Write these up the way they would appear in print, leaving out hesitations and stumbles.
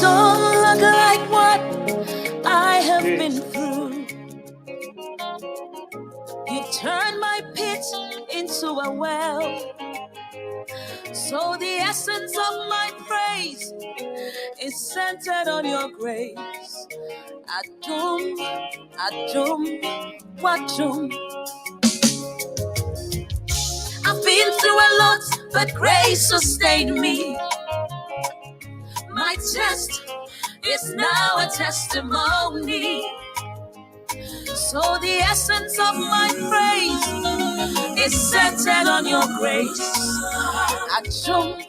don't look like what I have been through. You turned my pit into a well. So the essence of my praise is centered on your grace. Adum, Adum, Wadum. I've been through a lot, but grace sustained me. My test is now a testimony. So the essence of my praise is centered on your grace. Adum,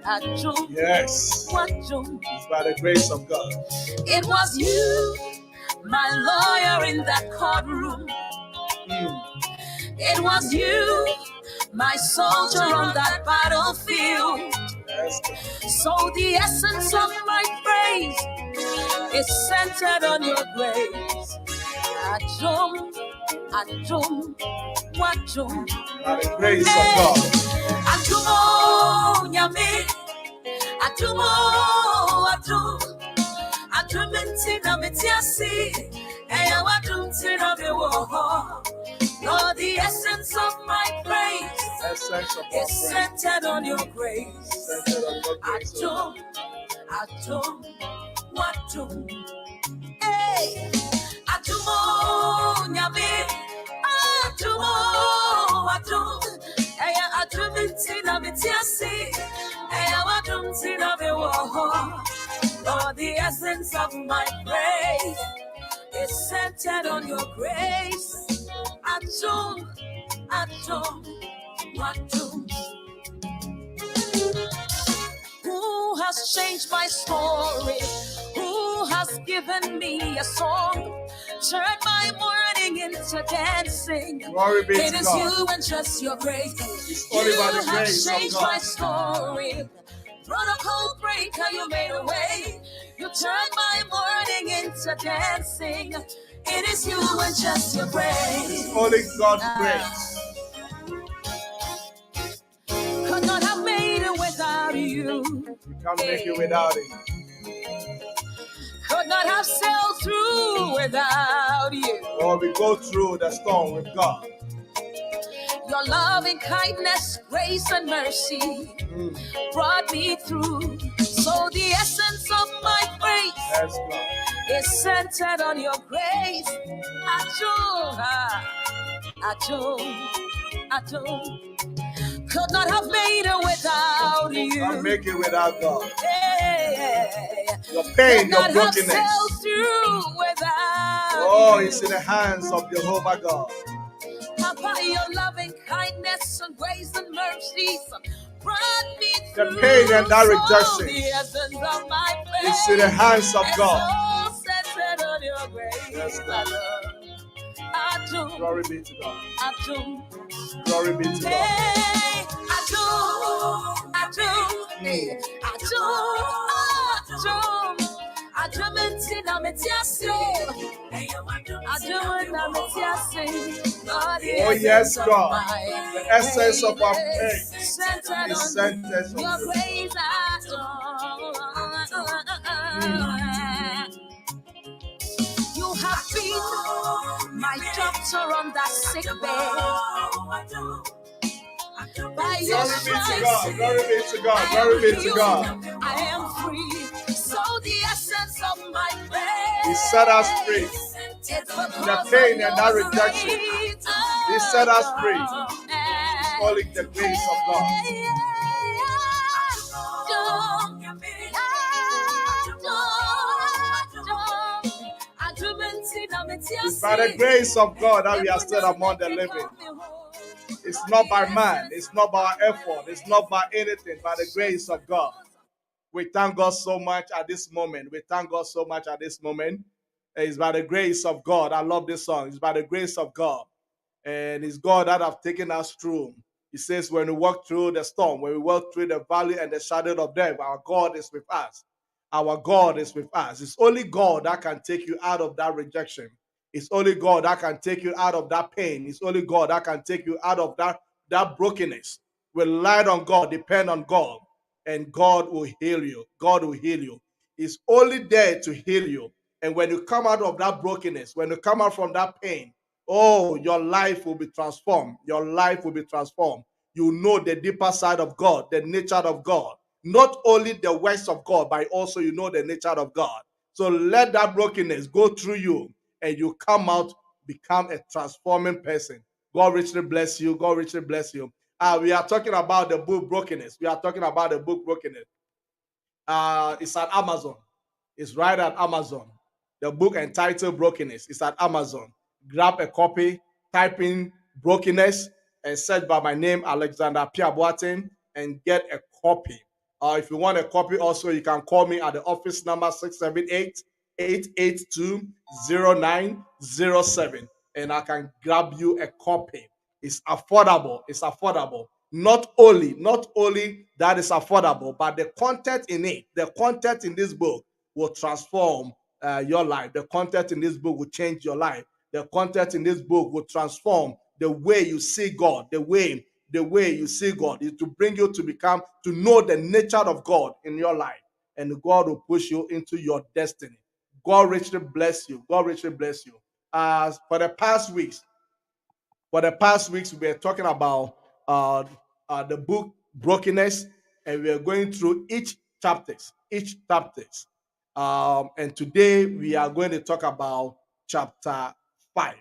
Adum. Yes. Wadum. It's by the grace of God. It was you, my lawyer in that courtroom. It was you, my soldier on that battlefield. So the essence of my praise is centered on your grace. Adum, Adum, Wadum. By the grace of God. Adumo, Nyame. Adumo, Adum. Adumentina metiasi. Eya wadumtina bewo. Lord, the essence of my praise is centered on your grace. Adum, Adum, Wadum. Hey, Adumo, Nyame. Adumo, Adum. Eya adumentina metiasi. Eya wadumtina bewo. Lord, the essence of my praise is centered on your grace. Adum, Adum, Wadum. Who has changed my story? Who has given me a song? Turned my mourning into dancing. Glory be it to is God. You and just your grace. It's only by the grace You have changed of God. my story. Protocol breaker, you made a way. You turned my mourning into dancing. It is You and just your grace. It's only God's grace. Could not have made it without You. You can't make it without it. Could not have sailed through without You. Or we go through the storm with God. Your loving kindness, grace, and mercy brought me through. So the essence of my praise is centered on your grace. Adum, Adum, Adum. Could not have made it without You. Can't make it without God. Hey, Your pain, could your not have brokenness. sailed through without Oh, You. it's in the hands of Jehovah God. Papa, your loving kindness and grace and mercies brought me The through. pain and that So rejection the essence of my is in the hands of faith God. is so centered on your grace. Yes, God. Adum, Glory be to God. Adum, Glory be to God. hey, Adum, Adum, hey, Adum, Adum entina metiasi, Adum na metiasi. Oh yes, God. The essence of our faith is centered on your you. grace. You have been my doctor on that sick bed. By your Glory be to stripes, God. Glory be to God. Glory be to God. I am free. So the essence of my faith, He set us free. the pain and that rejection, He set us free. It's only the grace of God. It's by the grace of God that we are still among the living. It's not by man. It's not by our effort. It's not by anything. By the grace of God. We thank God so much at this moment. We thank God so much at this moment. It's by the grace of God. I love this song. It's by the grace of God. And it's God that have taken us through. He says, when we walk through the storm, when we walk through the valley and the shadow of death, our God is with us. Our God is with us. It's only God that can take you out of that rejection. It's only God that can take you out of that pain. It's only God that can take you out of that brokenness. We rely on God, depend on God, and God will heal you. God will heal you. is only there to heal you. And when you come out of that brokenness, when you come out from that pain, oh, your life will be transformed. Your life will be transformed. You know the deeper side of God, the nature of God. Not only the works of God, but also you know the nature of God. So let that brokenness go through you and you come out, become a transforming person. God richly bless you. God richly bless you. We are talking about the book Brokenness. We are talking about the book Brokenness. It's at Amazon. It's right at Amazon. The book entitled Brokenness is at Amazon. Grab a copy, type in Brokenness, and search by my name, Alexander Piaboatin, and get a copy. If you want a copy also, you can call me at the office number 678-882-0907, and I can grab you a copy. It's affordable. It's affordable. Not only that is affordable, but the content in it, the content in this book will transform your life. The content in this book will change your life. The content in this book will transform the way you see God, the way you see God is to bring you to know the nature of God in your life, and God will push you into your destiny. God richly bless you. God richly bless you. For the past weeks, we were talking about the book Brokenness, and we are going through each chapters. And today we are going to talk about chapter 5.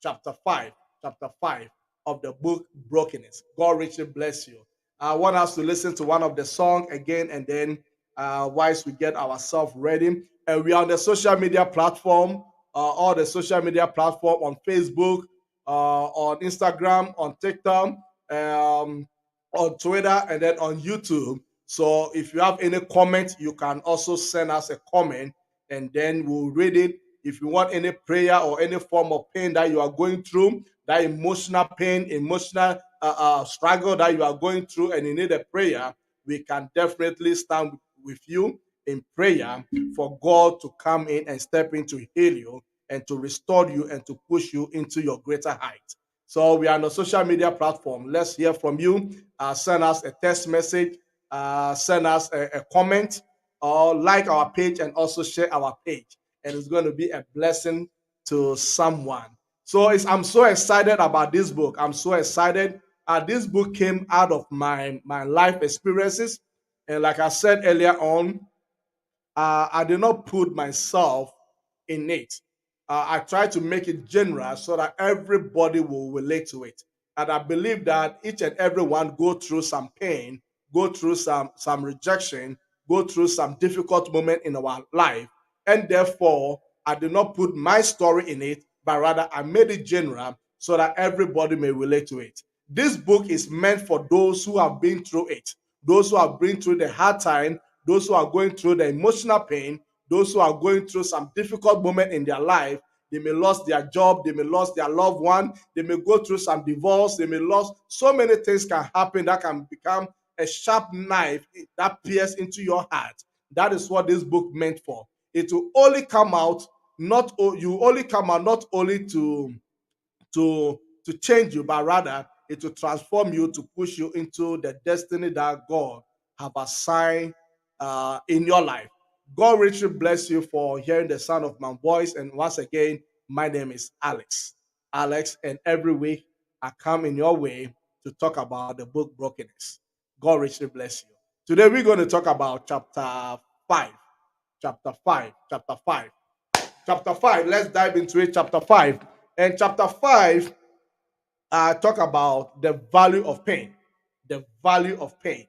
Chapter 5. Chapter 5 of the book Brokenness. God richly bless you. I want us to listen to one of the song again, and then whilst we get ourselves ready. And we are on the social media platform, all the social media platform on Facebook, on Instagram, on TikTok, on Twitter, and then on YouTube. So if you have any comment, you can also send us a comment, and then we'll read it. If you want any prayer or any form of pain that you are going through, that emotional pain, emotional struggle that you are going through, and you need a prayer, we can definitely stand with you in prayer for God to come in and step in to heal you and to restore you and to push you into your greater height. So we are on a social media platform. Let's hear from you. Send us a text message, send us a comment, or like our page and also share our page. And it's going to be a blessing to someone. So I'm so excited about this book. I'm so excited. This book came out of my life experiences. And like I said earlier on, I did not put myself in it. I try to make it general so that everybody will relate to it. And I believe that each and every one go through some pain, go through some rejection, go through some difficult moment in our life. And therefore, I did not put my story in it, but rather I made it general so that everybody may relate to it. This book is meant for those who have been through it, those who have been through the hard time, those who are going through the emotional pain, those who are going through some difficult moment in their life. They may lose their job, they may lose their loved one, they may go through some divorce, they may lose. So many things can happen that can become a sharp knife that pierces into your heart. That is what this book meant for. It will only come out, not only to change you, but rather it will transform you to push you into the destiny that God have assigned in your life. God richly bless you for hearing the sound of my voice. And once again, my name is Alex. And every week I come in your way to talk about the book Brokenness. God richly bless you. Today we're going to talk about chapter 5. Chapter 5. Chapter 5. Chapter 5. Let's dive into it. Chapter 5. And chapter 5 talk about the value of pain. The value of pain.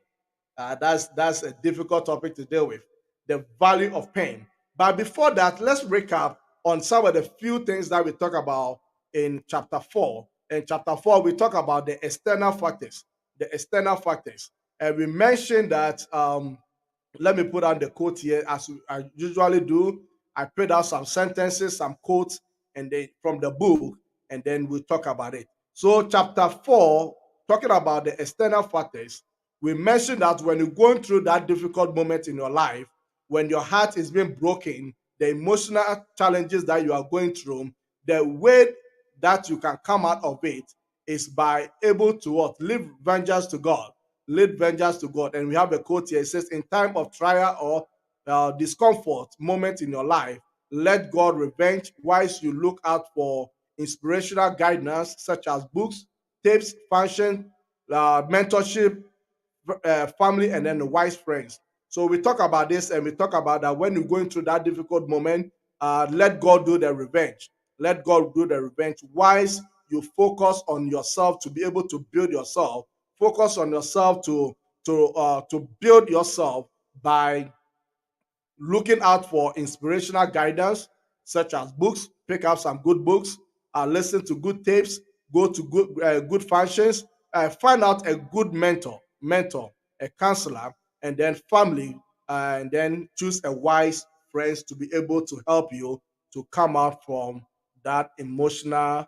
That's a difficult topic to deal with. The value of pain. But before that, let's recap on some of the few things that we talk about in chapter 4. In chapter 4, we talk about the external factors. The external factors. And we mentioned that, let me put on the quote here, as I usually do. I put out some sentences, some quotes, and they from the book, and then we'll talk about it. So, chapter 4, talking about the external factors, we mentioned that when you're going through that difficult moment in your life, when your heart is being broken, the emotional challenges that you are going through, the way that you can come out of it is by able to what? Leave vengeance to God. Lead vengeance to God. And we have a quote here. It says, in time of trial or discomfort moment in your life, let God revenge. Whilst you look out for inspirational guidance such as books, tapes, function, mentorship, family, and then the wise friends. So we talk about this, and we talk about that when you're going through that difficult moment, let God do the revenge. Let God do the revenge. Whilst you focus on yourself to be able to build yourself, focus on yourself to build yourself by looking out for inspirational guidance such as books. Pick up some good books, listen to good tapes, go to good functions, find out a good mentor, a counselor, and then family, and then choose a wise friends to be able to help you to come out from that emotional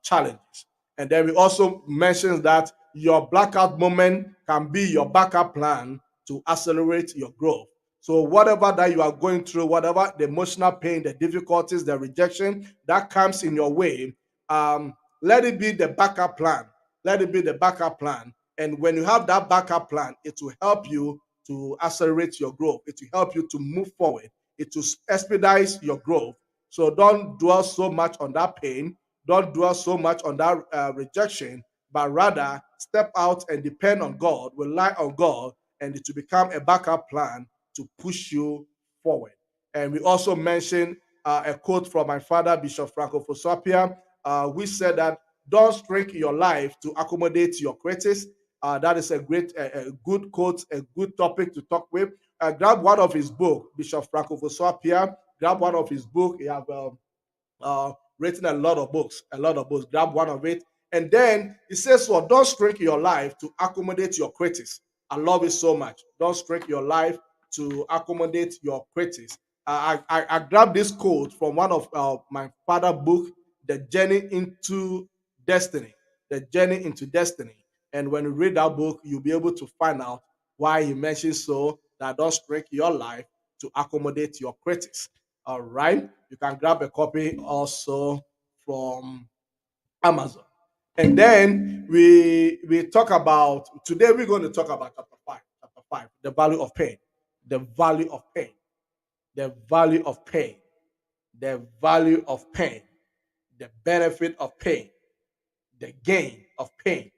challenges. And then we also mentioned that your blackout moment can be your backup plan to accelerate your growth. So whatever that you are going through, whatever the emotional pain, the difficulties, the rejection that comes in your way, let it be the backup plan. Let it be the backup plan. And when you have that backup plan, it will help you to accelerate your growth. It will help you to move forward. It will expedite your growth. So don't dwell so much on that pain. Don't dwell so much on that rejection, but rather step out and depend on God, rely on God, and it will become a backup plan to push you forward. And we also mentioned a quote from my father, Bishop Franco Fosapia, which said that don't shrink your life to accommodate your critics. That is a good quote, a good topic to talk with. Grab one of his book, Bishop Franco Fosapia. Grab one of his book. He have written a lot of books, a lot of books. Grab one of it. And then he says, well, don't shrink your life to accommodate your critics. I love it so much. Don't shrink your life to accommodate your critics. I grabbed this quote from one of my father's book, The Journey into Destiny. The Journey into Destiny. And when you read that book, you'll be able to find out why he mentions so that don't shrink your life to accommodate your critics. All right. You can grab a copy also from Amazon. And then we talk about today we're going to talk about chapter 5, the value of pain. The value of pain. The value of pain. The value of pain. The benefit of pain. The gain of pain.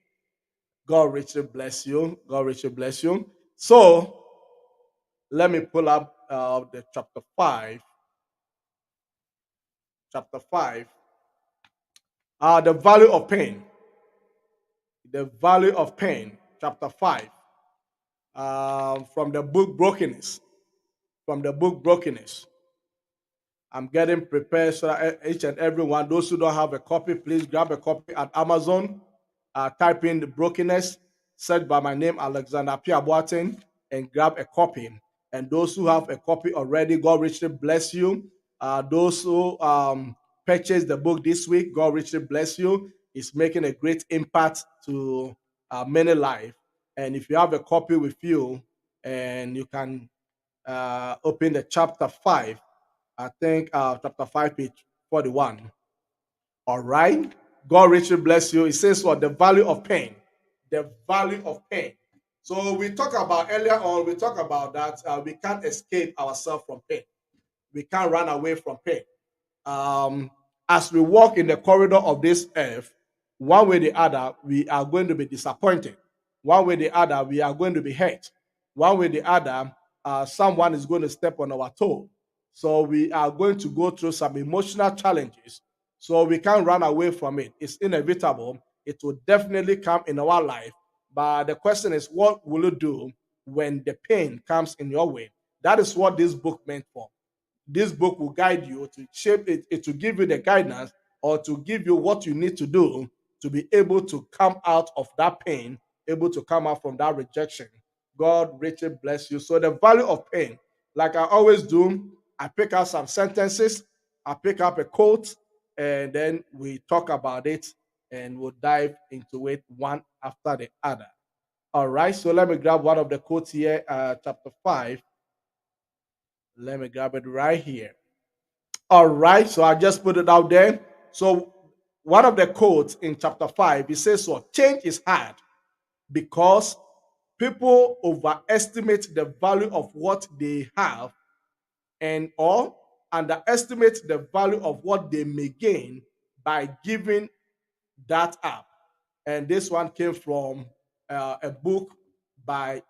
God richly bless you. God richly bless you. So let me pull up the chapter 5. Chapter 5. The value of pain. The value of pain. Chapter 5. From the book Brokenness. From the book Brokenness. I'm getting prepared so that each and every one, those who don't have a copy, please grab a copy at Amazon. Type in the Brokenness, search by my name, Alexander P. Abuatin, and grab a copy. And those who have a copy already, God richly bless you. Those who purchased the book this week, God richly bless you. It's making a great impact to many lives. And if you have a copy with you, and you can open the chapter 5, I think chapter 5, page 41. All right. God richly bless you. It says what? The value of pain. The value of pain. So we talk about earlier on, we talk about that we can't escape ourselves from pain. We can't run away from pain. Um, as we walk in the corridor of this earth, one way or the other, we are going to be disappointed. One way or the other, we are going to be hurt. One way or the other, someone is going to step on our toe. So we are going to go through some emotional challenges. So we can't run away from it. It's inevitable. It will definitely come in our life. But the question is, what will you do when the pain comes in your way? That is what this book meant for. This book will guide you to shape it to give you the guidance or to give you what you need to do to be able to come out of that pain, able to come out from that rejection. God richly bless you. So the value of pain, like I always do, I pick out some sentences, I pick up a quote, and then we talk about it and we'll dive into it one after the other. All right, so let me grab one of the quotes here, chapter 5. Let me grab it right here. All right, so I just put it out there. So one of the quotes in chapter 5, it says, so change is hard because people overestimate the value of what they have and or underestimate the value of what they may gain by giving that up. And this one came from a book by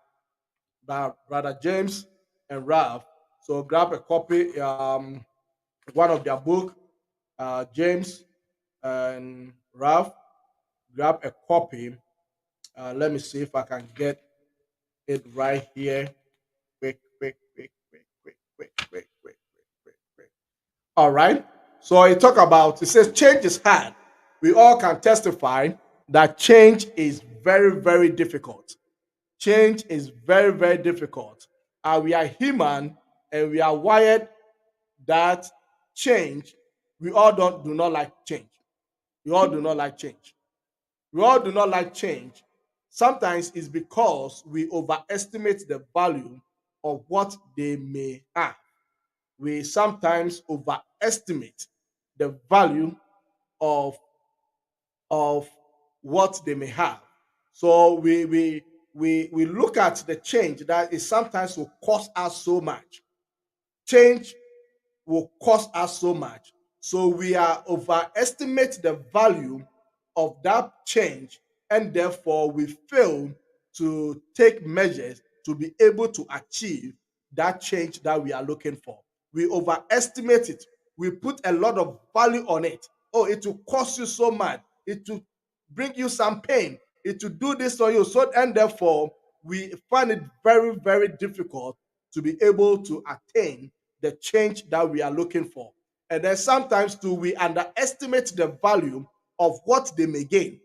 Brother James and Ralph. So grab a copy, one of their book, James and Ralph. Grab a copy. Let me see if I can get it right here. Quick, quick, quick, quick, quick, quick, quick, quick, quick, quick, quick. All right. So it says change is hard. We all can testify that change is very, very difficult. Change is very, very difficult. We are human and we are wired that change, we all do not like change. We all do not like change. We all do not like change. Sometimes it's because we overestimate the value of what they may have. We sometimes overestimate the value of of what they may have. So we look at the change that is sometimes will cost us so much. Change will cost us so much. So we are overestimate the value of that change, and therefore we fail to take measures to be able to achieve that change that we are looking for. We overestimate it. We put a lot of value on it. Oh, it will cost you so much. It will bring you some pain. It will do this for you. So, and therefore, we find it very, very difficult to be able to attain the change that we are looking for. And then sometimes too, we underestimate the value of what they may gain.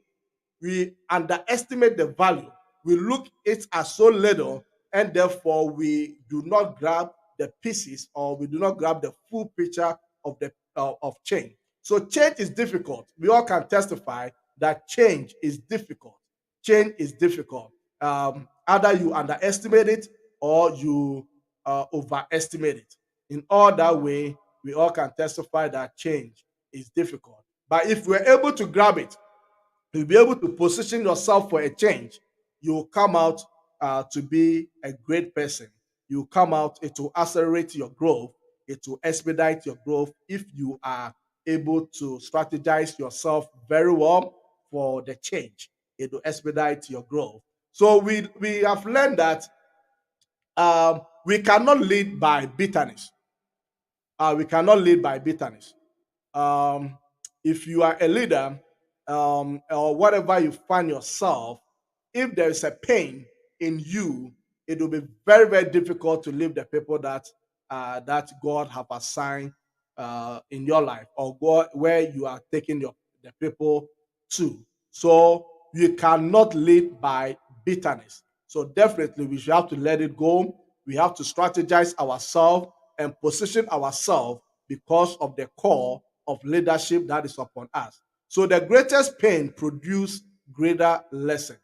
We underestimate the value. We look it as so little, and therefore we do not grab the pieces, or we do not grab the full picture of the of change. So change is difficult. We all can testify that change is difficult. Change is difficult. Either you underestimate it or you overestimate it. In all that way, we all can testify that change is difficult. But if we're able to grab it, you'll be able to position yourself for a change. You'll come out to be a great person. You come out, it will accelerate your growth, it will expedite your growth if you are able to strategize yourself very well for the change. It will expedite your growth. So we have learned that we cannot lead by bitterness. We cannot lead by bitterness. um, if you are a leader, or whatever you find yourself, if there is a pain in you, it will be very, very difficult to leave the people that God have assigned in your life, or God, where you are taking the people to. So you cannot lead by bitterness. So definitely we should have to let it go. We have to strategize ourselves and position ourselves because of the call of leadership that is upon us. So the greatest pain produce greater lesson.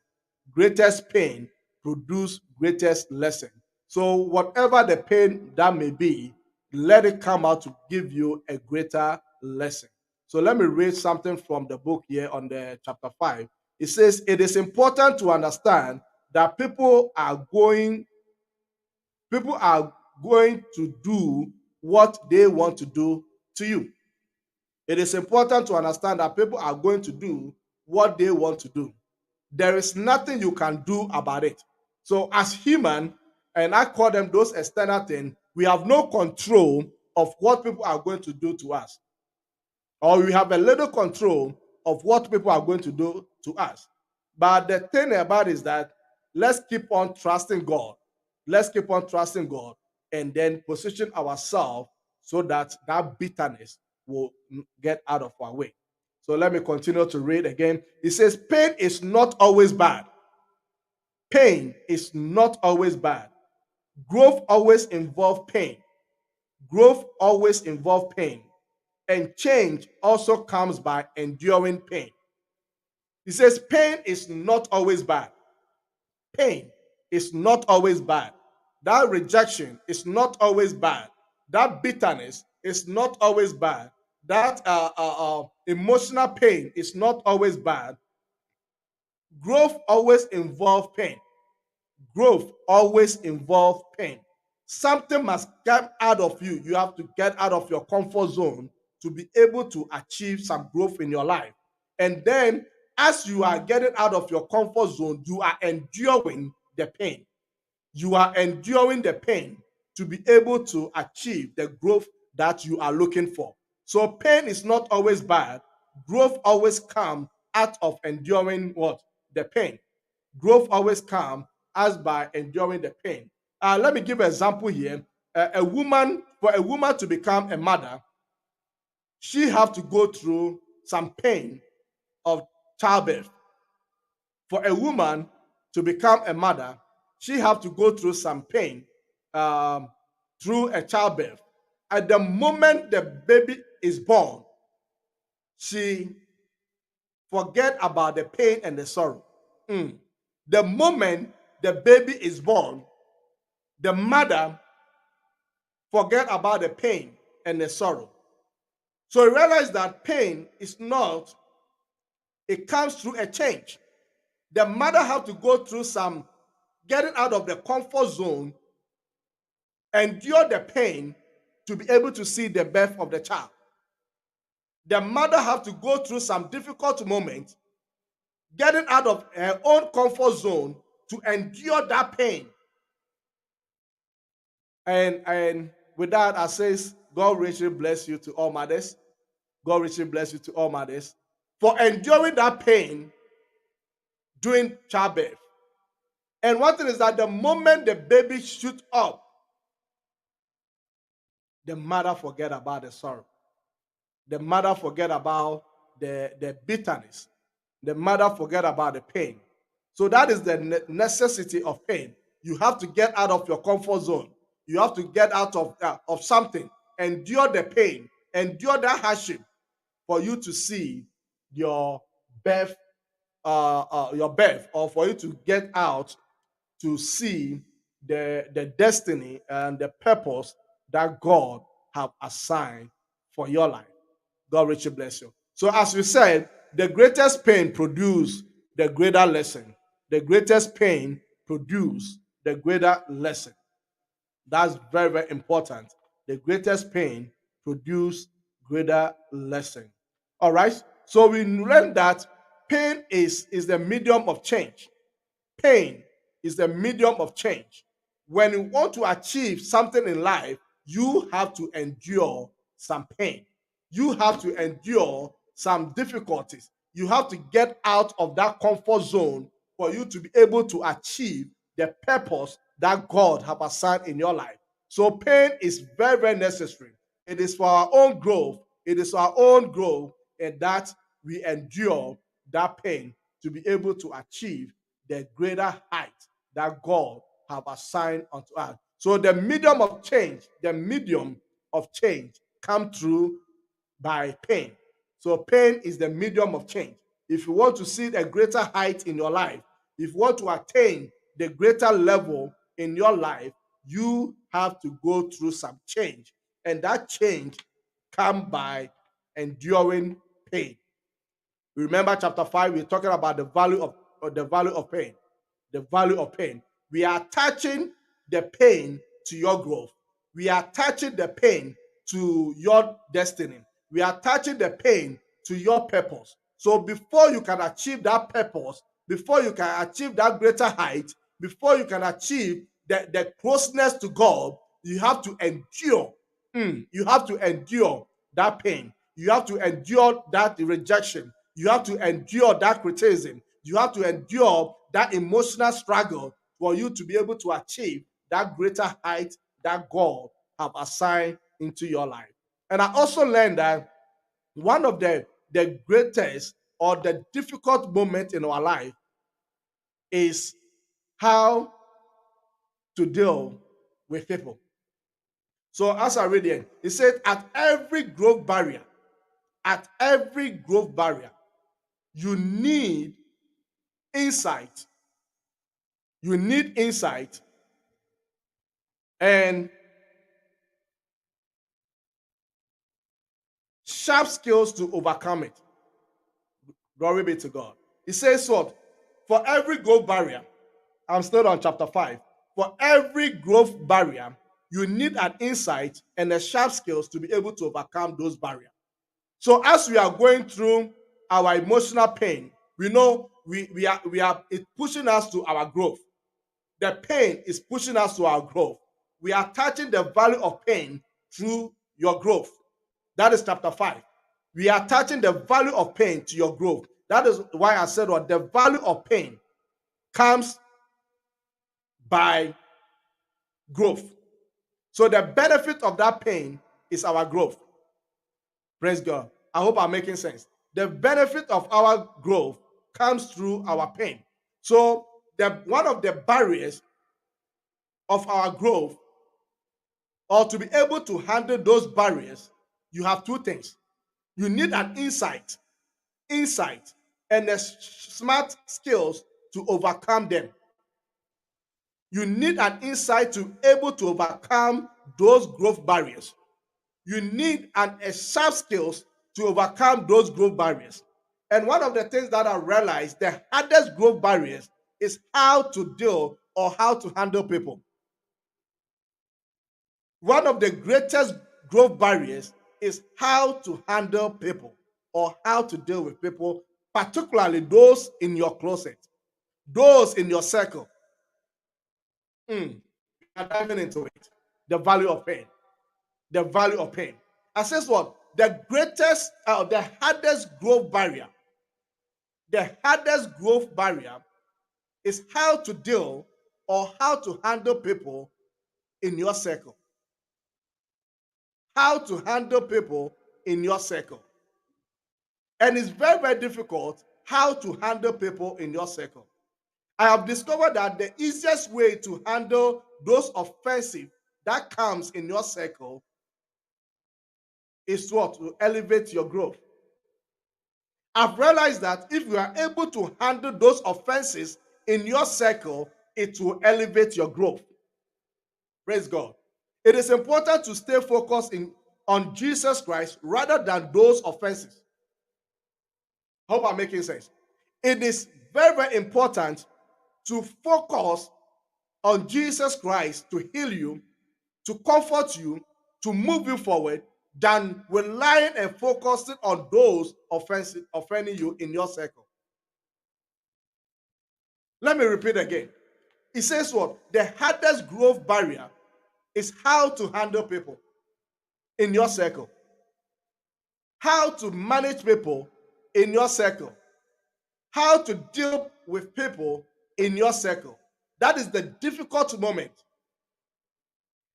Greatest pain produce greatest lesson. So whatever the pain that may be, let it come out to give you a greater lesson. So let me read something from the book here on the chapter 5. It says, it is important to understand that people are going to do what they want to do to you. It is important to understand that people are going to do what they want to do. There is nothing you can do about it. So, as human, and I call them those external things, we have no control of what people are going to do to us, or we have a little control of what people are going to do to us. But the thing about it is that let's keep on trusting God. Let's keep on trusting God, and then position ourselves so that that bitterness will get out of our way. So let me continue to read again. It says, pain is not always bad. Pain is not always bad. Growth always involves pain. Growth always involves pain. And change also comes by enduring pain. He says pain is not always bad. Pain is not always bad. That rejection is not always bad. That bitterness is not always bad. That emotional pain is not always bad. Growth always involves pain. growth always involves pain. Something must come out of you. You have to get out of your comfort zone to be able to achieve some growth in your life. And then, as you are getting out of your comfort zone, you are enduring the pain. You are enduring the pain to be able to achieve the growth that you are looking for. So, pain is not always bad. Growth always comes out of enduring what? The pain. Growth always comes as by enduring the pain. Let me give an example here. For a woman to become a mother, she have to go through some pain of childbirth. For a woman to become a mother, she have to go through some pain through a childbirth. At the moment the baby is born, she forget about the pain and the sorrow. The moment the baby is born, the mother forget about the pain and the sorrow. So you realize that pain is not, it comes through a change. The mother have to go through some getting out of the comfort zone, endure the pain to be able to see the birth of the child. The mother have to go through some difficult moments, getting out of her own comfort zone to endure that pain. And with that, I says, God richly bless you to all mothers. God richly bless you to all mothers for enduring that pain during childbirth. And one thing is that the moment the baby shoots up, the mother forget about the sorrow. The mother forget about the bitterness. The mother forget about the pain. So that is the necessity of pain. You have to get out of your comfort zone. You have to get out of something, endure the pain, endure that hardship for you to see your birth, or for you to get out to see the destiny and the purpose that God have assigned for your life. God richly bless you. So as we said, the greatest pain produce the greater lesson. The greatest pain produce the greater lesson. That's very, very important. The greatest pain produce greater lesson. All right. So we learned that pain is the medium of change. Pain is the medium of change. When you want to achieve something in life, you have to endure some pain. You have to endure some difficulties. You have to get out of that comfort zone for you to be able to achieve the purpose that God has assigned in your life. So pain is very, very necessary. It is for our own growth. It is our own growth, and that we endure that pain to be able to achieve the greater height that God have assigned unto us. So the medium of change come through by pain. So pain is the medium of change. If you want to see a greater height in your life, if you want to attain the greater level in your life, you have to go through some change. And that change comes by enduring pain. Remember chapter 5, we're talking about the value of pain. The value of pain. We are attaching the pain to your growth. We are attaching the pain to your destiny. We are attaching the pain to your purpose. So before you can achieve that purpose, before you can achieve that greater height, before you can achieve the closeness to God, you have to endure. You have to endure that pain. You have to endure that rejection. You have to endure that criticism. You have to endure that emotional struggle for you to be able to achieve that greater height that God have assigned into your life. And I also learned that one of the greatest or the difficult moment in our life is how to deal with people. So as I read it said, at every growth barrier, you need insight. You need insight and sharp skills to overcome it. Glory be to God. It says what? For every growth barrier, I'm still on chapter 5. For every growth barrier, you need an insight and a sharp skills to be able to overcome those barriers. So as we are going through our emotional pain, we know we are it's pushing us to our growth. The pain is pushing us to our growth. We are touching the value of pain through your growth. That is chapter 5. We are touching the value of pain to your growth. That is why I said what the value of pain comes by growth. So the benefit of that pain is our growth. Praise God. I hope I'm making sense. The benefit of our growth comes through our pain. So one of the barriers of our growth, or to be able to handle those barriers, you have two things. You need an insight, and the smart skills to overcome them. You need an insight to be able to overcome those growth barriers. You need a sharp skills to overcome those growth barriers. And one of the things that I realized, the hardest growth barriers is how to deal or how to handle people. One of the greatest growth barriers is how to handle people or how to deal with people, particularly those in your closet, those in your circle. We are diving into it. The value of pain. The value of pain. I says what? The hardest growth barrier. The hardest growth barrier is how to deal or how to handle people in your circle. How to handle people in your circle. And it's very, very difficult how to handle people in your circle. I have discovered that the easiest way to handle those offensive that comes in your circle is what? To elevate your growth. I've realized that if you are able to handle those offenses in your circle, it will elevate your growth. Praise God. It is important to stay focused on Jesus Christ rather than those offenses. Hope I'm making sense. It is very, very important to focus on Jesus Christ to heal you, to comfort you, to move you forward, than relying and focusing on those offending you in your circle. Let me repeat again. It says what? The hardest growth barrier is how to handle people in your circle. How to manage people in your circle. How to deal with people in your circle. That is the difficult moment.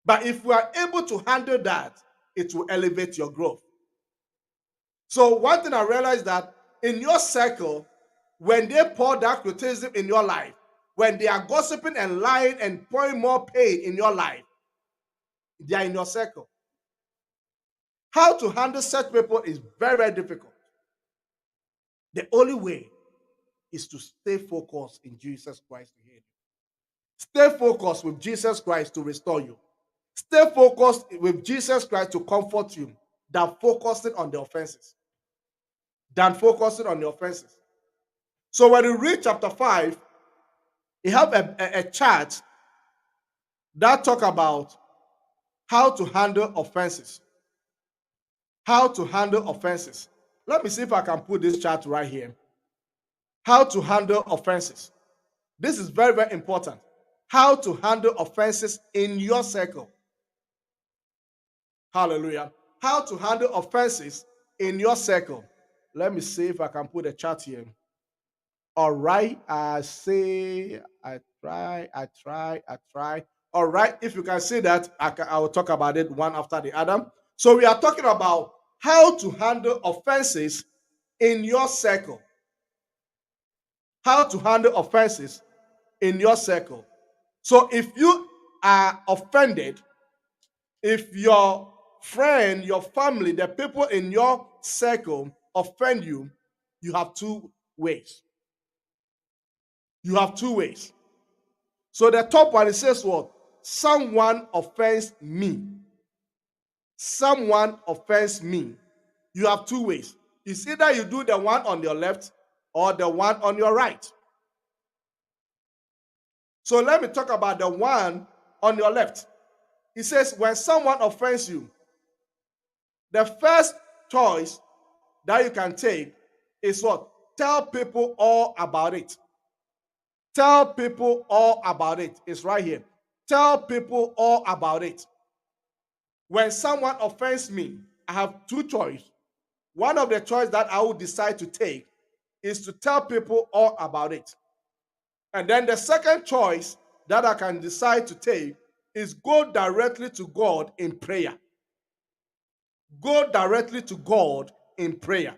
But if we are able to handle that, it will elevate your growth. So one thing I realized that in your circle, when they pour that criticism in your life, when they are gossiping and lying and pouring more pain in your life, they are in your circle. How to handle such people is very, very difficult. The only way is to stay focused in Jesus Christ to heal you. Stay focused with Jesus Christ to restore you. Stay focused with Jesus Christ to comfort you than focusing on the offenses. So when you read chapter 5, you have a chart that talk about how to handle offenses. How to handle offenses. Let me see if I can put this chart right here. How to handle offenses. This is very, very important. How to handle offenses in your circle. Hallelujah. How to handle offenses in your circle. Let me see if I can put a chart here. All right. I try. All right. If you can see that, I will talk about it one after the other. So we are talking about how to handle offenses in your circle. How to handle offenses in your circle. So if you are offended, if your friend, your family, the people in your circle offend you, you have two ways. You have two ways. So the top one, it says what? Someone offends me. Someone offends me. You have two ways. It's either you do the one on your left or the one on your right. So let me talk about the one on your left. It says, when someone offends you, the first choice that you can take is what? Tell people all about it. Tell people all about it. It's right here. Tell people all about it. When someone offends me, I have two choices. One of the choices that I will decide to take is to tell people all about it. And then the second choice that I can decide to take is go directly to God in prayer. Go directly to God in prayer.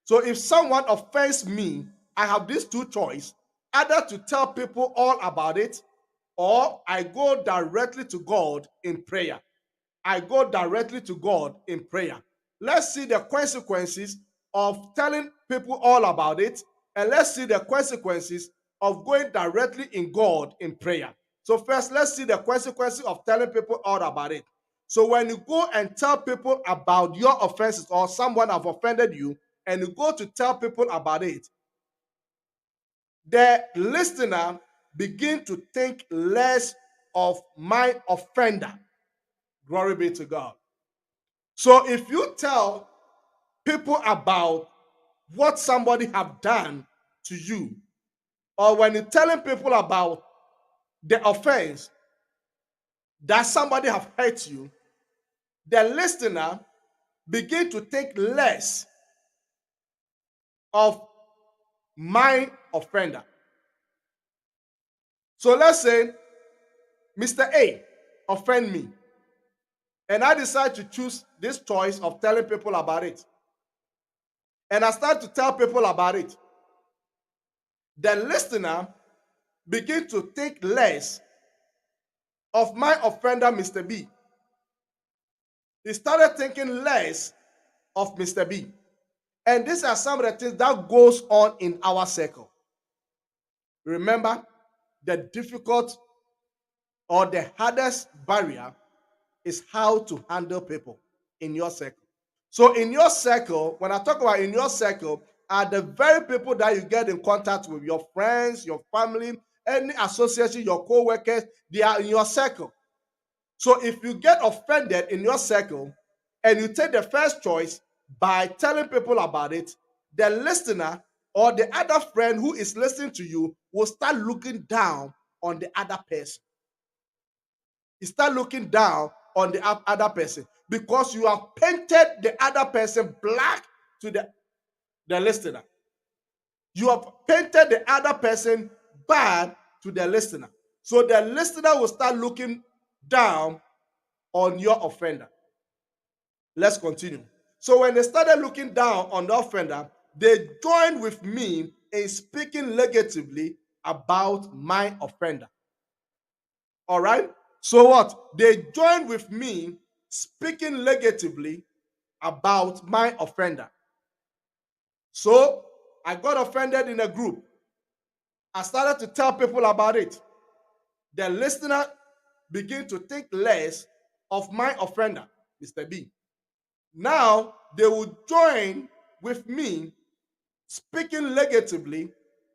So if someone offends me, I have these two choices, either to tell people all about it, or I go directly to God in prayer. I go directly to God in prayer. Let's see the consequences of telling people all about it, and let's see the consequences of going directly in God in prayer. So first, let's see the consequences of telling people all about it. So when you go and tell people about your offenses, or someone have offended you, and you go to tell people about it, the listener begin to think less of my offender. Glory be to God. So if you tell people about what somebody have done to you, or when you're telling people about the offense that somebody have hurt you, the listener begin to think less of my offender. So let's say Mr. A offend me, and I decide to choose this choice of telling people about it, and I start to tell people about it. The listener begin to think less of my offender, Mr. B. He started thinking less of Mr. B. And these are some of the things that goes on in our circle. Remember, the difficult or the hardest barrier is how to handle people in your circle. So in your circle, when I talk about in your circle, are the very people that you get in contact with, your friends, your family, any association, your co-workers, they are in your circle. So if you get offended in your circle and you take the first choice by telling people about it, the listener or the other friend who is listening to you will start looking down on the other person. You start looking down on the other person because you have painted the other person black to the listener. You have painted the other person bad to the listener. So the listener will start looking down on your offender. Let's continue. So when they started looking down on the offender, they joined with me in speaking negatively about my offender. All right? So what? They joined with me speaking negatively about my offender. So I got offended in a group. I started to tell people about it. The listener began to think less of my offender, Mr. B. Now they will join with me speaking negatively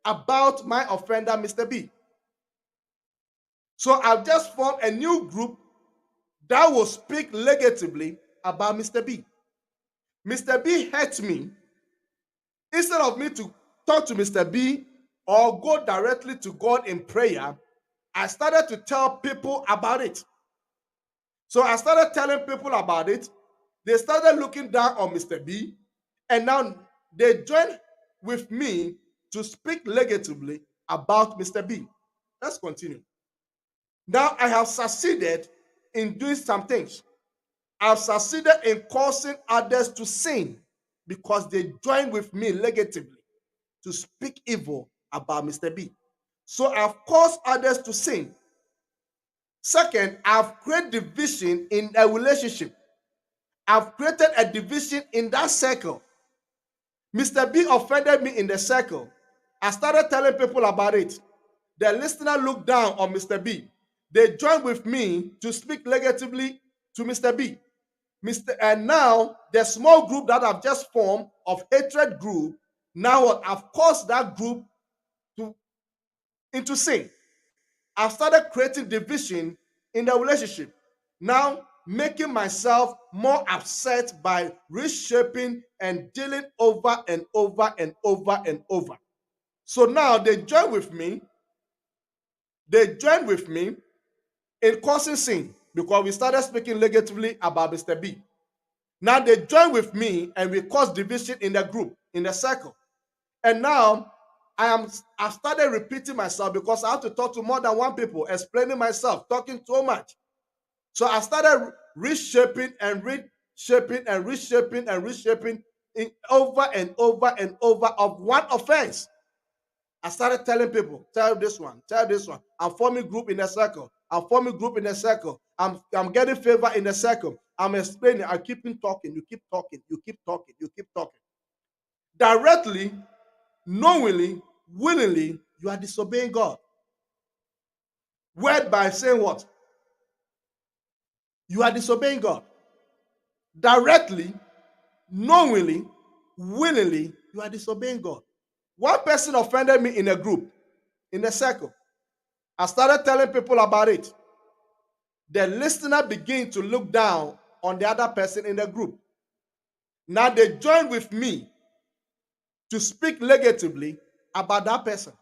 about my offender, Mr. B. So I've just formed a new group that will speak negatively about Mr. B. Mr. B hurt me. Instead of me to talk to Mr. B or go directly to God in prayer, I started to tell people about it. So I started telling people about it. They started looking down on Mr. B, and now they joined with me to speak negatively about Mr. B. Let's continue. Now I have succeeded in doing some things. I've succeeded in causing others to sin because they joined with me negatively to speak evil about Mr. B. So I've caused others to sin. Second, I've created division in a relationship. I've created a division in that circle. Mr. B offended me in the circle. I started telling people about it. The listener looked down on Mr. B. They joined with me to speak negatively to Mr. B. And now the small group that I've just formed of hatred group, now I've caused that group into sin. I've started creating division in the relationship. Now, making myself more upset by reshaping and dealing over and over and over and over. So now they join with me. They join with me in causing sin because we started speaking negatively about Mr. B. Now they join with me and we cause division in the group, in the circle. And now I've started repeating myself because I have to talk to more than one people, explaining myself, talking too much. So I started reshaping and reshaping and reshaping and reshaping in over and over and over of one offense. I started telling people, tell this one, tell this one. I'm forming group in a circle. I'm forming group in a circle. I'm getting favor in a circle. I'm explaining. I keep talking. You keep talking. You keep talking. You keep talking. Directly, knowingly, willingly, you are disobeying God. Word by saying what? You are disobeying God. Directly, knowingly, willingly, you are disobeying God. One person offended me in a group, in a circle. I started telling people about it. The listener began to look down on the other person in the group. Now they join with me to speak negatively about that person.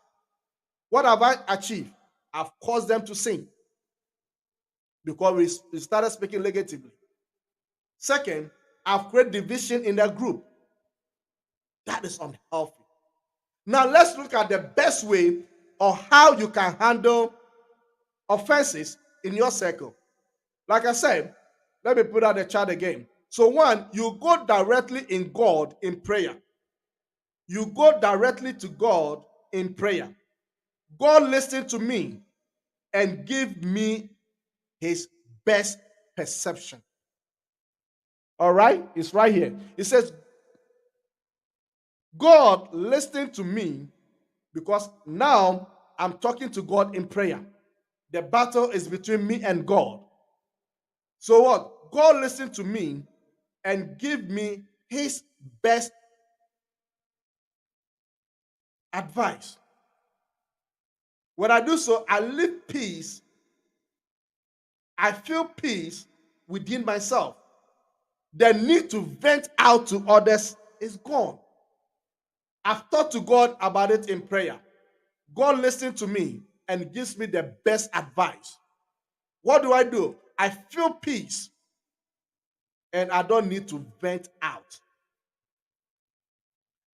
What have I achieved? I've caused them to sin because we started speaking negatively. Second, I've created division in the group. That is unhealthy. Now let's look at the best way of how you can handle offenses in your circle. Like I said, let me put out the chart again. So one, you go directly in God in prayer. You go directly to God in prayer. God listen to me and give me his best perception. All right? It's right here. It says, God listening to me because now I'm talking to God in prayer. The battle is between me and God. So what? God listen to me and give me his best advice. When I do so, I live peace. I feel peace within myself. The need to vent out to others is gone. I've talked to God about it in prayer. God listens to me and gives me the best advice. What do? I feel peace and I don't need to vent out.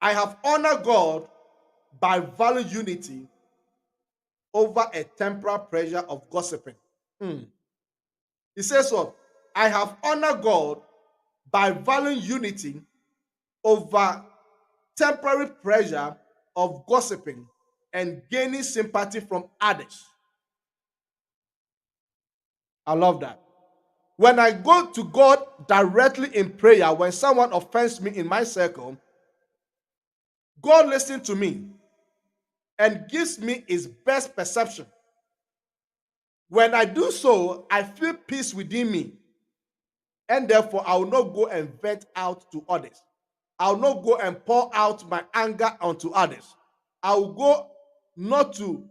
I have honored God by valuing unity over a temporal pressure of gossiping. He says what? I have honored God by valuing unity over temporary pressure of gossiping and gaining sympathy from others. I love that. When I go to God directly in prayer, when someone offends me in my circle, God listens to me and gives me his best perception. When I do so, I feel peace within me. And therefore, I will not go and vent out to others. I will not go and pour out my anger onto others. I will go not to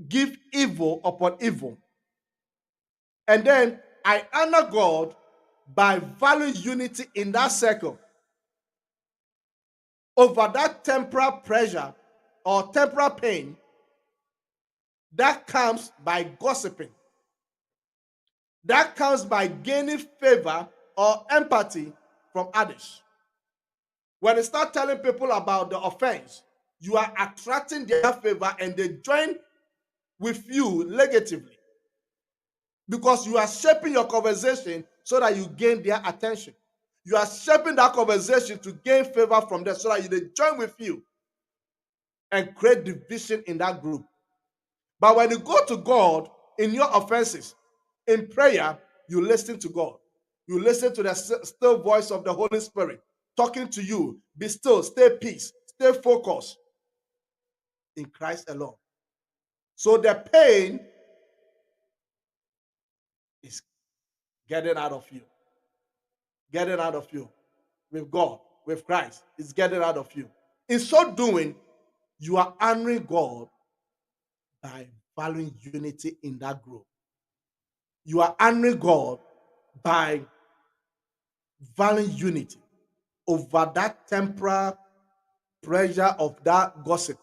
give evil upon evil. And then I honor God by valuing unity in that circle over that temporal pressure or temporal pain that comes by gossiping. That comes by gaining favor or empathy from others. When you start telling people about the offense, you are attracting their favor and they join with you negatively because you are shaping your conversation so that you gain their attention. You are shaping that conversation to gain favor from them so that they join with you and create division in that group. But when you go to God in your offenses, in prayer, you listen to God. You listen to the still voice of the Holy Spirit talking to you. Be still, stay peace, stay focused in Christ alone. So the pain is getting out of you. Getting out of you. With God, with Christ, it's getting out of you. In so doing, you are honoring God by valuing unity in that group. You are honoring God by valuing unity over that temporal pressure of that gossip.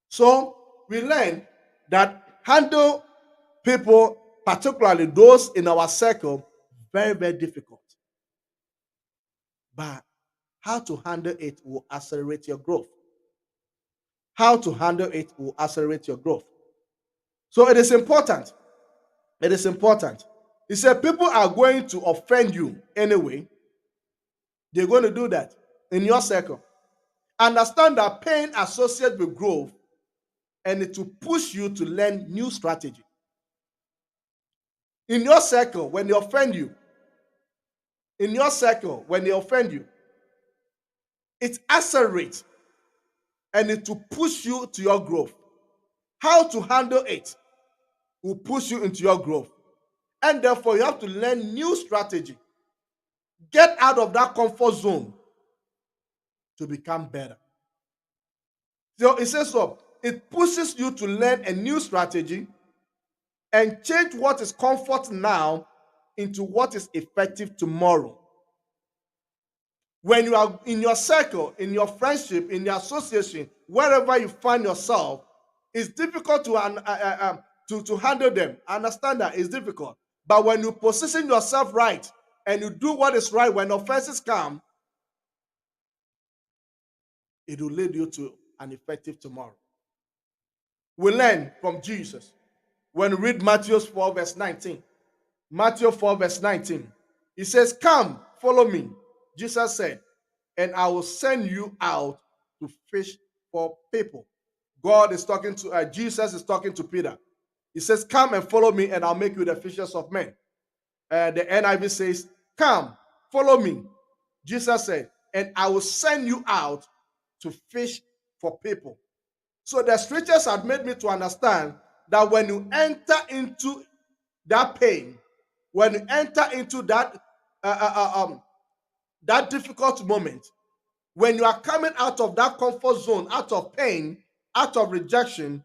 So we learn that handle people, particularly those in our circle, very, very difficult. But how to handle it will accelerate your growth. How to handle it will accelerate your growth. So it is important. It is important. He said people are going to offend you anyway. They're going to do that in your circle. Understand that pain associated with growth, and it will push you to learn new strategy. In your circle, when they offend you, in your circle, when they offend you, it accelerates and it will push you to your growth. How to handle it will push you into your growth. And therefore, you have to learn new strategy. Get out of that comfort zone to become better. So it says so. It pushes you to learn a new strategy and change what is comfort now into what is effective tomorrow. When you are in your circle, in your friendship, in your association, wherever you find yourself, it's difficult to handle them. I understand that it's difficult. But when you position yourself right and you do what is right when offenses come, it will lead you to an effective tomorrow. We learn from Jesus when we read Matthew 4, verse 19. Matthew 4, verse 19. He says, "Come, follow me." Jesus said, "And I will send you out to fish for people." God is talking to, Jesus is talking to Peter. He says, "Come and follow me, and I'll make you the fishers of men." The NIV says, "Come, follow me." Jesus said, "And I will send you out to fish for people." So the scriptures have made me to understand that when you enter into that pain, when you enter into that that difficult moment, when you are coming out of that comfort zone, out of pain, out of rejection,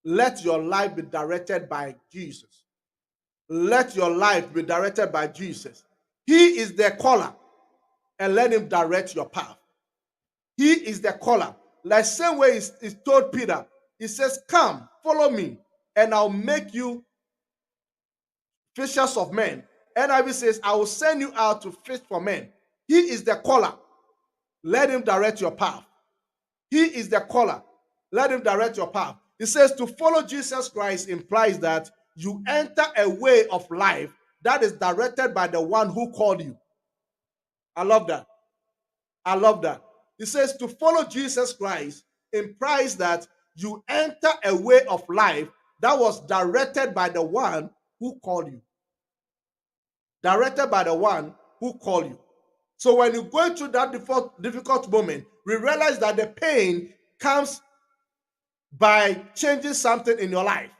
let your life be directed by Jesus. Let your life be directed by Jesus. He is the caller, and let him direct your path. He is the caller. Like same way he told Peter, he says, "Come, follow me, and I'll make you fishers of men." NIV says, "I will send you out to fish for men." He is the caller. Let him direct your path. He is the caller. Let him direct your path. He says to follow Jesus Christ implies that you enter a way of life that is directed by the one who called you. I love that. I love that. He says to follow Jesus Christ implies that you enter a way of life that was directed by the one who called you. Directed by the one who called you. So when you go through that difficult moment, we realize that the pain comes by changing something in your life.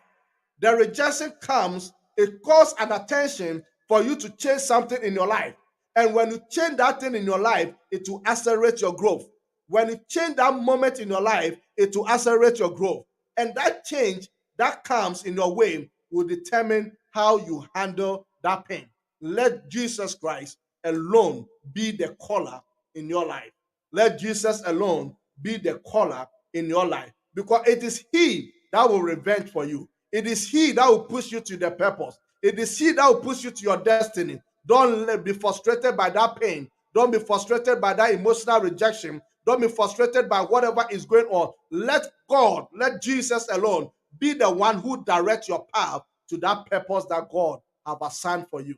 The rejection comes, it calls an attention for you to change something in your life. And when you change that thing in your life, it will accelerate your growth. When you change that moment in your life, it will accelerate your growth. And that change that comes in your way will determine how you handle that pain. Let Jesus Christ alone be the caller in your life. Let Jesus alone be the caller in your life. Because it is he that will revenge for you. It is he that will push you to the purpose. It is he that will push you to your destiny. Don't be frustrated by that pain. Don't be frustrated by that emotional rejection. Don't be frustrated by whatever is going on. Let God, let Jesus alone be the one who directs your path to that purpose that God have assigned for you.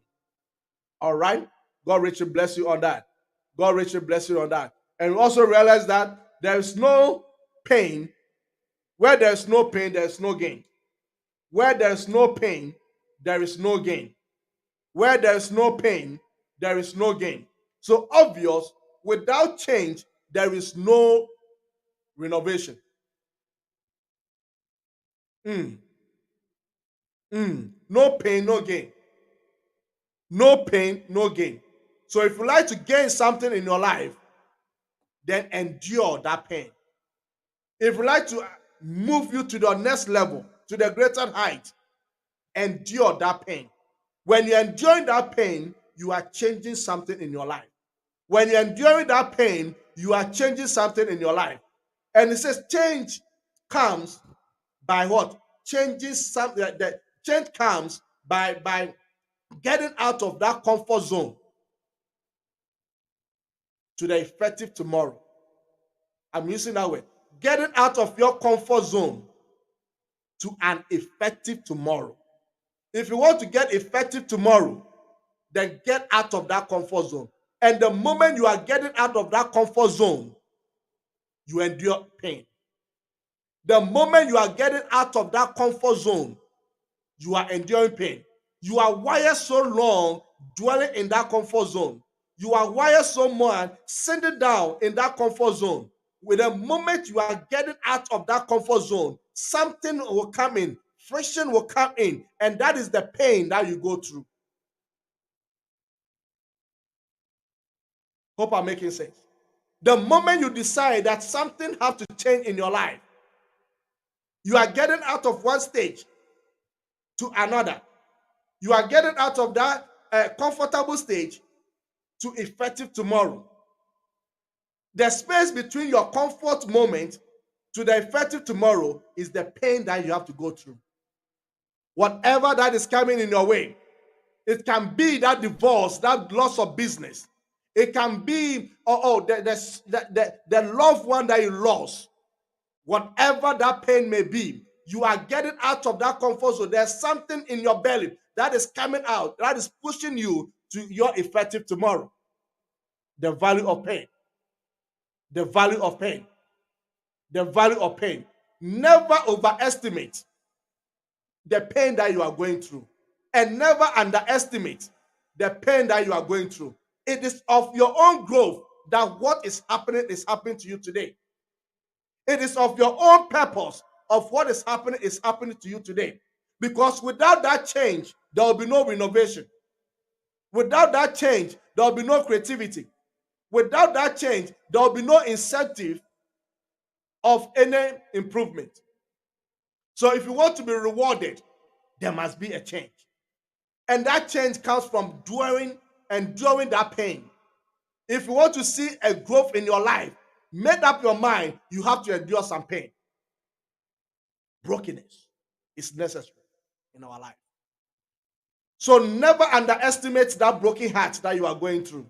All right? God richly bless you on that. God richly bless you on that. And we also realize that there is no pain. Where there is no pain, there is no gain. Where there is no pain, there is no gain. Where there is no pain, there is no gain. So obvious, without change, there is no renovation. No pain, no gain. No pain, no gain. So if you like to gain something in your life, then endure that pain. If you like to move you to the next level, to the greater height. Endure that pain. When you're enduring that pain, you are changing something in your life. When you're enduring that pain, you are changing something in your life. And it says change comes by what? Changing something. That change comes by getting out of that comfort zone to the effective tomorrow. I'm using that word. Getting out of your comfort zone to an effective tomorrow. If you want to get effective tomorrow, then get out of that comfort zone. And the moment you are getting out of that comfort zone, you endure pain. The moment you are getting out of that comfort zone, you are enduring pain. You are wired so long dwelling in that comfort zone. You are wired so much sitting down in that comfort zone. With the moment you are getting out of that comfort zone, something will come in, friction will come in, and that is the pain that you go through. Hope I'm making sense. The moment you decide that something has to change in your life, you are getting out of one stage to another. You are getting out of that comfortable stage to effective tomorrow. The space between your comfort moment to the effective tomorrow is the pain that you have to go through. Whatever that is coming in your way, it can be that divorce, that loss of business. It can be the loved one that you lost. Whatever that pain may be, you are getting out of that comfort zone. There's something in your belly that is coming out, that is pushing you to your effective tomorrow. The value of pain. The value of pain. The value of pain. Never overestimate the pain that you are going through, and never underestimate the pain that you are going through. It is of your own growth that what is happening to you today. It is of your own purpose of what is happening to you today. Because without that change, there will be no renovation. Without that change, there will be no creativity. Without that change, there will be no incentive of any improvement. So if you want to be rewarded, there must be a change. And that change comes from enduring that pain. If you want to see a growth in your life, make up your mind, you have to endure some pain. Brokenness is necessary in our life. So never underestimate that broken heart that you are going through.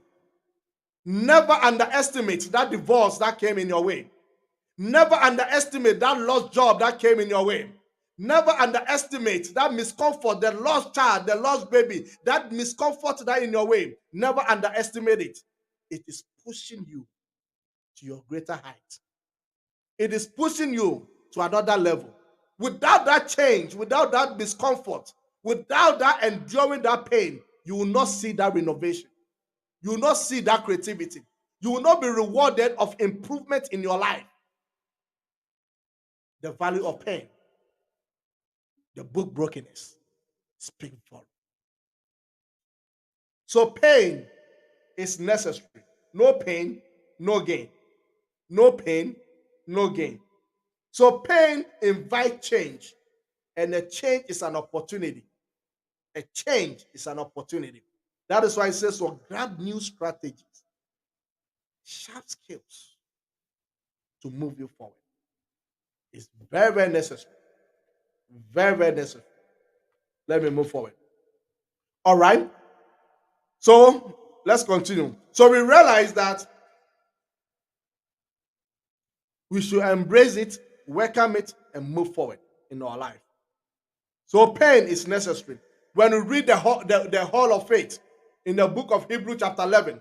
Never underestimate that divorce that came in your way. Never underestimate that lost job that came in your way. Never underestimate that miscomfort, the lost child, the lost baby, that miscomfort that in your way. Never underestimate it. It is pushing you to your greater height. It is pushing you to another level. Without that change, without that discomfort, without that enduring that pain, you will not see that renovation. You will not see that creativity. You will not be rewarded of improvement in your life. The value of pain. The book Brokenness. Speak for. So pain is necessary. No pain, no gain. No pain, no gain. So pain invites change, and a change is an opportunity. A change is an opportunity. That is why it says, so grab new strategies, sharp skills to move you forward. It's very, very necessary. Very, very necessary. Let me move forward. All right. So let's continue. So we realize that we should embrace it, welcome it, and move forward in our life. So pain is necessary. When we read the Hall of Faith in the book of Hebrews chapter 11,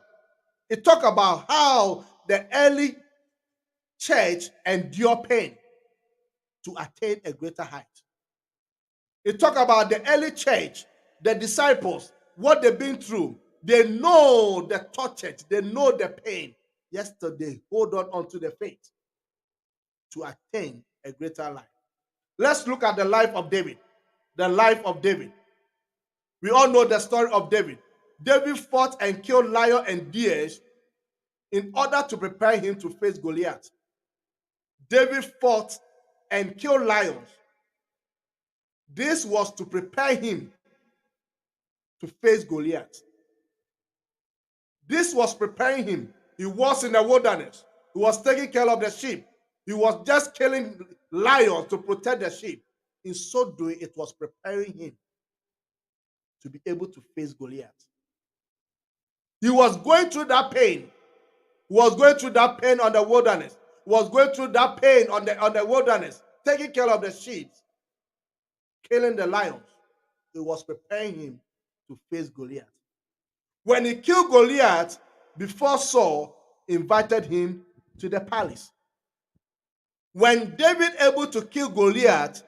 it talks about how the early church endured pain to attain a greater height. It talks about the early church, the disciples, what they've been through. They know the torture, they know the pain. Yes, so they hold on to the faith to attain a greater life. Let's look at the life of David. The life of David. We all know the story of David. David fought and killed lions and deers in order to prepare him to face Goliath. David fought and kill lions. This was to prepare him to face Goliath. This was preparing him. He was in the wilderness. He was taking care of the sheep. He was just killing lions to protect the sheep. In so doing, it was preparing him to be able to face Goliath. He was going through that pain. He was going through that pain on the wilderness. He was going through that pain on the wilderness, taking care of the sheep, killing the lions. It was preparing him to face Goliath. When he killed Goliath, before Saul invited him to the palace. When David able to kill Goliath,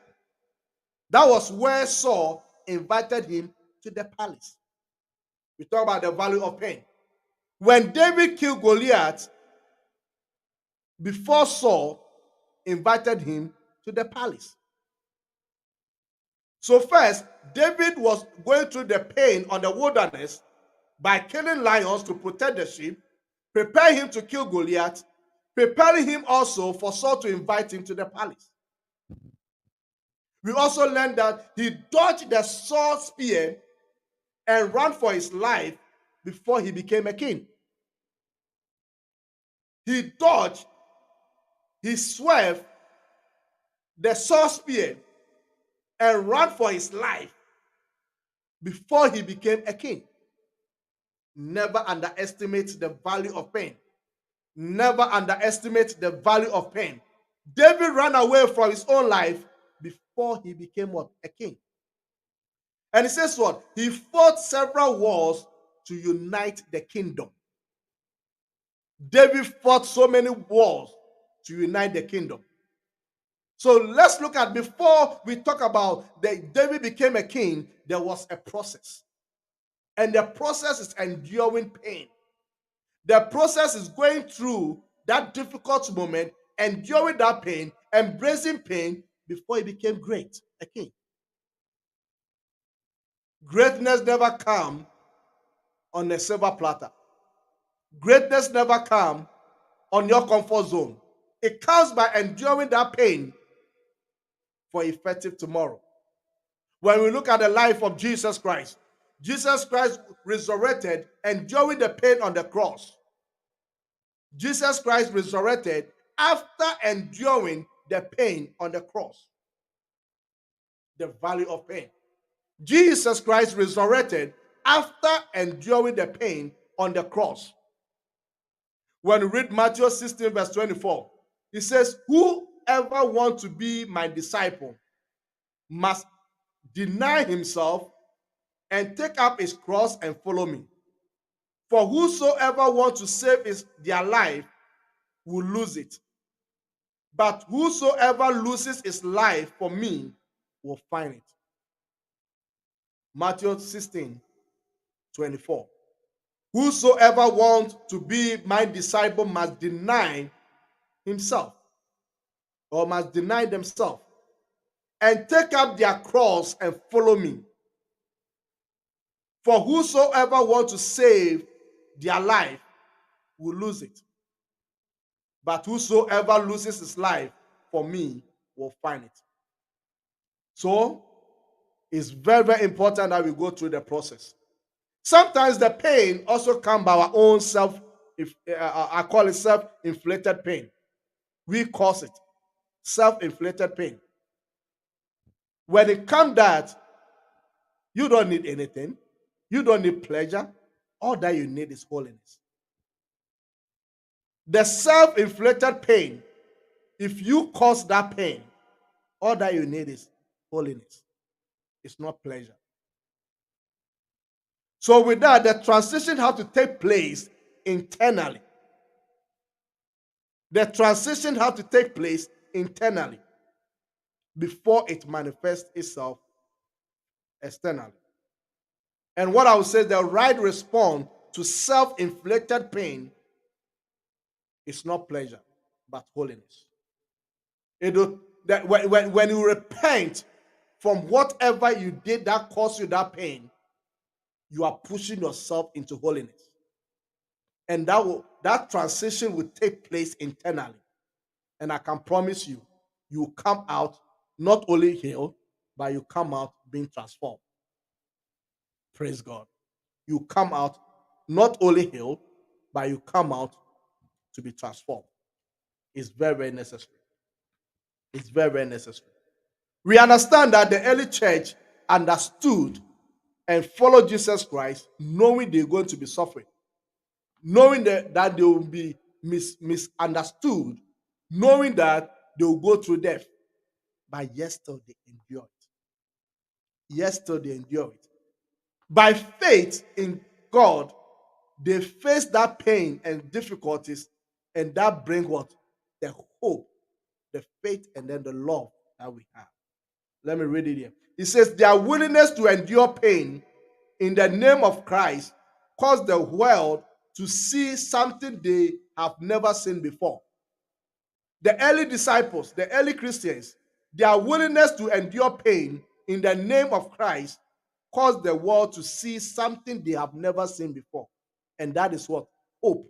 that was where Saul invited him to the palace. We talk about the value of pain. When David killed Goliath, before Saul invited him to the palace. So first, David was going through the pain on the wilderness by killing lions to protect the sheep, prepare him to kill Goliath, preparing him also for Saul to invite him to the palace. We also learned that he dodged the sword spear and ran for his life before he became a king. He dodged, he swerved the sword spear and ran for his life before he became a king. Never underestimate the value of pain. Never underestimate the value of pain. David ran away from his own life before he became what? A king. And he says what? He fought several wars to unite the kingdom. David fought so many wars to unite the kingdom. So let's look at, before we talk about that David became a king, there was a process. And the process is enduring pain. The process is going through that difficult moment, enduring that pain, embracing pain before he became great, a king. Greatness never comes on a silver platter. Greatness never comes on your comfort zone. It comes by enduring that pain for effective tomorrow. When we look at the life of Jesus Christ resurrected, enduring the pain on the cross. Jesus Christ resurrected after enduring the pain on the cross. The value of pain. Jesus Christ resurrected after enduring the pain on the cross. When we read Matthew 16, verse 24, he says, whoever wants to be my disciple must deny himself and take up his cross and follow me. For whosoever wants to save their life will lose it. But whosoever loses his life for me will find it. Matthew 16, 24. Whosoever wants to be my disciple must deny himself, or must deny themselves, and take up their cross and follow me. For whosoever wants to save their life will lose it. But whosoever loses his life for me will find it. So, it's very, very important that we go through the process. Sometimes the pain also comes by our own I call it self-inflicted pain. We cause it. Self-inflicted pain. When it comes that, you don't need anything. You don't need pleasure. All that you need is holiness. The self-inflicted pain, if you cause that pain, all that you need is holiness. It's not pleasure. So with that, the transition has to take place internally. The transition has to take place internally before it manifests itself externally. And what I would say, the right response to self-inflicted pain is not pleasure, but holiness. When you repent from whatever you did that caused you that pain, you are pushing yourself into holiness. And that transition will take place internally. And I can promise you, you come out not only healed, but you come out being transformed. Praise God. You come out not only healed, but you come out to be transformed. It's very, very necessary. It's very, very necessary. We understand that the early church understood and followed Jesus Christ, knowing they're going to be suffering, knowing that they will be misunderstood, knowing that they will go through death. But yet still they endure it. Yet still they endure it. By faith in God, they face that pain and difficulties, and that bring what? The hope, the faith, and then the love that we have. Let me read it here. It says, their willingness to endure pain in the name of Christ caused the world to see something they have never seen before. The early disciples, the early Christians, their willingness to endure pain in the name of Christ caused the world to see something they have never seen before. And that is what? Hope.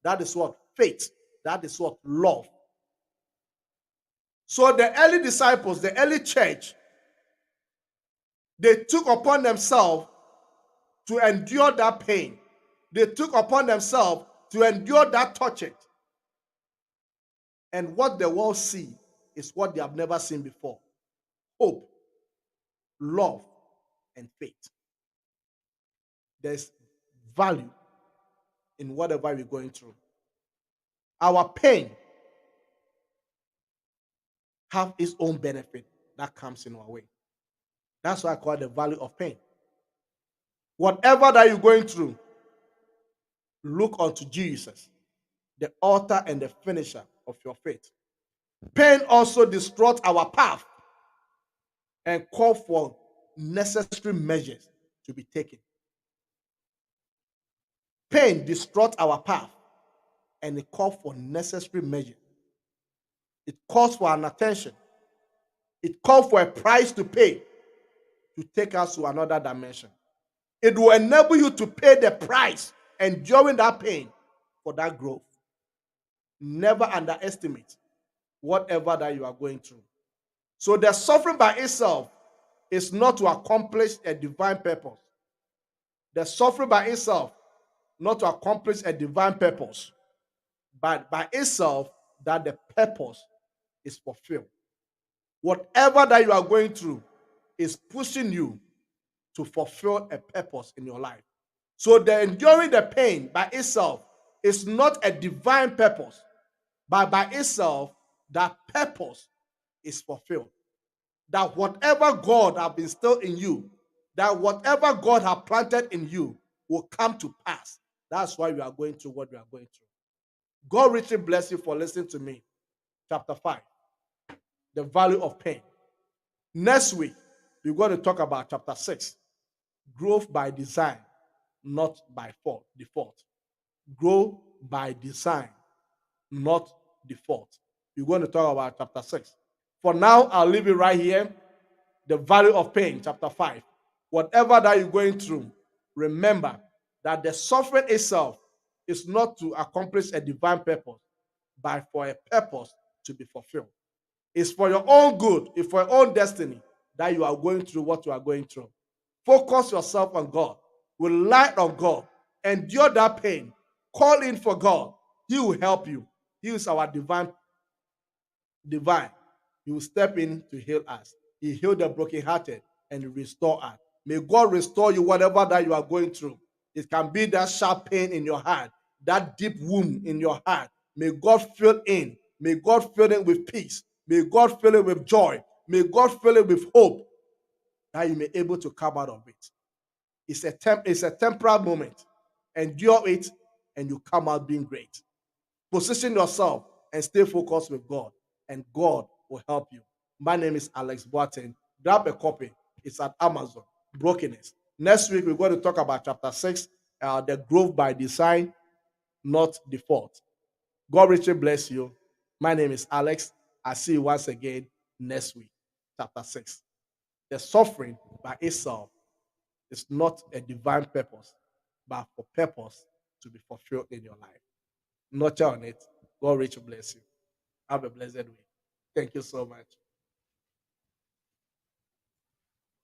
That is what? Faith. That is what? Love. So the early disciples, the early church, they took upon themselves to endure that pain. They took upon themselves to endure that torture. And what the world see is what they have never seen before. Hope, love, and faith. There's value in whatever we're going through. Our pain have its own benefit that comes in our way. That's why I call it the value of pain. Whatever that you're going through, look unto Jesus, the author and the finisher of your faith. Pain also distorts our path and call for necessary measures to be taken. Pain distorts our path and it calls for necessary measures. It calls for an attention. It calls for a price to pay to take us to another dimension. It will enable you to pay the price enduring that pain for that growth. Never underestimate whatever that you are going through. So the suffering by itself is not to accomplish a divine purpose. The suffering by itself not to accomplish a divine purpose, but by itself that the purpose is fulfilled. Whatever that you are going through is pushing you to fulfill a purpose in your life. So the enduring the pain by itself is not a divine purpose, but by itself that purpose is fulfilled. That whatever God has instilled in you, that whatever God has planted in you will come to pass. That's why we are going through what we are going through. God richly bless you for listening to me. Chapter 5, the value of pain. Next week, we're going to talk about chapter 6, growth by design, not by default. Grow by design, not default. We're going to talk about chapter 6. For now, I'll leave it right here. The value of pain, chapter 5. Whatever that you're going through, remember that the suffering itself is not to accomplish a divine purpose, but for a purpose to be fulfilled. It's for your own good, it's for your own destiny that you are going through what you are going through. Focus yourself on God. Rely on God. Endure that pain. Call in for God. He will help you. He is our divine. He will step in to heal us. He healed the brokenhearted and restore us. May God restore you whatever that you are going through. It can be that sharp pain in your heart, that deep wound in your heart. May God fill in. May God fill it with peace. May God fill it with joy. May God fill it with hope that you may be able to come out of it. It's a temporal moment. Endure it and you come out being great. Position yourself and stay focused with God, and God will help you. My name is Alex Boateng. Grab a copy. It's at Amazon. Brokenness. Next week, we're going to talk about chapter 6, the growth by design, not default. God richly bless you. My name is Alex. I'll see you once again next week. Chapter 6. The suffering by itself is not a divine purpose, but for purpose to be fulfilled in your life. Nurture on it. God richly bless you. Have a blessed week. Thank you so much.